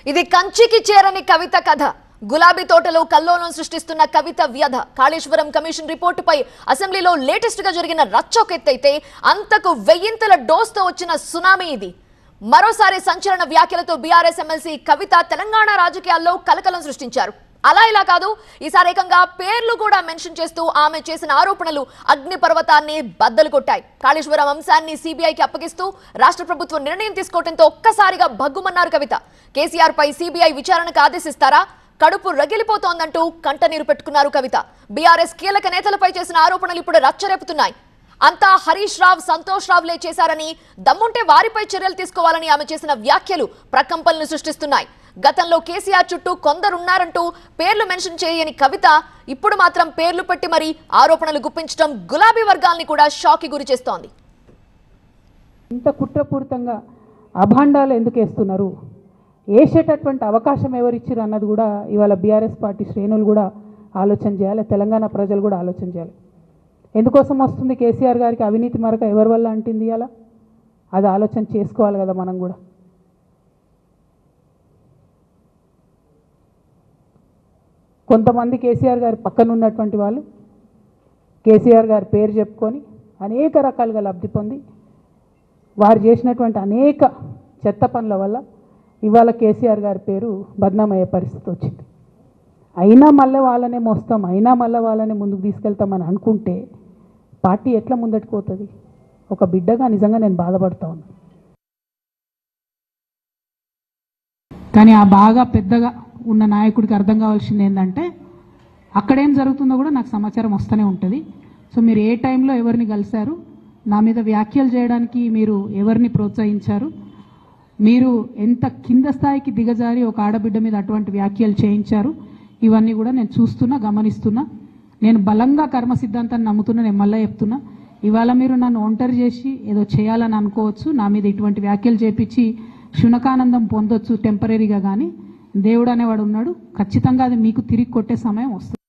ఇది కంచికి చేరని కవిత కథ. గులాబీ తోటలో కల్లోలం సృష్టిస్తున్న కవిత వ్యధ. కాళేశ్వరం కమిషన్ రిపోర్టుపై అసెంబ్లీలో లేటెస్ట్ గా జరిగిన రచ్చొకెత్తైతే అంతకు వెయ్యింతల డోస్తో వచ్చిన సునామీ ఇది. మరోసారి సంచలన వ్యాఖ్యలతో బీఆర్ఎస్ ఎమ్మెల్సీ కవిత తెలంగాణ రాజకీయాల్లో కలకలం సృష్టించారు. అలా ఇలా కాదు, ఈసారి ఏకంగా పేర్లు కూడా మెన్షన్ చేస్తూ ఆమె చేసిన ఆరోపణలు అగ్నిపర్వతాన్ని బద్దలు కొట్టాయి. కాళేశ్వరం అంశాన్ని సిబిఐకి అప్పగిస్తూ రాష్ట్ర ప్రభుత్వం నిర్ణయం తీసుకోవడంతో ఒక్కసారిగా భగ్గుమన్నారు కవిత. కేసీఆర్ పై సిబిఐ విచారణకు ఆదేశిస్తారా? కడుపు రగిలిపోతోందంటూ కంటనీరు పెట్టుకున్నారు కవిత. బీఆర్ఎస్ కీలక నేతలపై చేసిన ఆరోపణలు ఇప్పుడు రచ్చరేపుతున్నాయి. అంతా హరీష్ రావు, సంతోష్ రావులే చేశారని, దమ్ముంటే వారిపై చర్యలు తీసుకోవాలని ఆమె చేసిన వ్యాఖ్యలు ప్రకంపనలు సృష్టిస్తున్నాయి. గతంలో కేసీఆర్ చుట్టూ కొందరున్నారంటూ పేర్లు మెన్షన్ చేయని కవిత ఇప్పుడు మాత్రం పేర్లు పెట్టి మరీ ఆరోపణలు గుప్పించడం గులాబీ వర్గాల్ని కూడా షాక్కి గురి చేస్తోంది. ఇంత కుట్రపూరితంగా అభాండాలు ఎందుకు వేస్తున్నారు, వేసేటటువంటి అవకాశం ఎవరిచ్చారు అన్నది కూడా ఇవాళ బీఆర్ఎస్ పార్టీ శ్రేణులు కూడా ఆలోచన చేయాలి. తెలంగాణ ప్రజలు కూడా ఆలోచన చేయాలి. ఎందుకోసం వస్తుంది కేసీఆర్ గారికి అవినీతి మరక ఎవరి వల్ల అంటింది అలా? అది ఆలోచన చేసుకోవాలి కదా మనం కూడా. కొంతమంది కేసీఆర్ గారి పక్కన ఉన్నటువంటి వాళ్ళు కేసీఆర్ గారి పేరు చెప్పుకొని అనేక రకాలుగా లబ్ధి పొంది వారు చేసినటువంటి అనేక చెత్త పనుల వల్ల ఇవాళ కేసీఆర్ గారి పేరు బద్నామయ్యే పరిస్థితి వచ్చింది. అయినా మళ్ళీ వాళ్ళనే మోస్తాం, అయినా మళ్ళీ వాళ్ళనే ముందుకు తీసుకెళ్తామని అనుకుంటే పార్టీ ఎట్లా ముందటికి పోతుంది? ఒక బిడ్డగా నిజంగా నేను బాధపడతా ఉన్నాను. కానీ ఆ బాగా పెద్దగా ఉన్న నాయకుడికి అర్థం కావాల్సింది ఏంటంటే అక్కడేం జరుగుతుందో కూడా నాకు సమాచారం వస్తూనే ఉంటుంది. సో మీరు ఏ టైంలో ఎవరిని కలిశారు, నా మీద వ్యాఖ్యలు చేయడానికి మీరు ఎవరిని ప్రోత్సహించారు, మీరు ఎంత కింద స్థాయికి దిగజారి ఒక ఆడబిడ్డ మీద అటువంటి వ్యాఖ్యలు చేయించారు, ఇవన్నీ కూడా నేను చూస్తున్నా, గమనిస్తున్నా. నేను బలంగా కర్మ సిద్ధాంతాన్ని నమ్ముతున్నా. నేను మళ్ళీ చెప్తున్నా, ఇవాళ మీరు నన్ను ఒంటరి చేసి ఏదో చేయాలని అనుకోవచ్చు, నా మీద ఇటువంటి వ్యాఖ్యలు చేపించి శునకానందం పొందొచ్చు టెంపరీగా, కానీ దేవుడు అనేవాడు ఉన్నాడు. ఖచ్చితంగా అది మీకు తిరిగి కొట్టే సమయం వస్తుంది.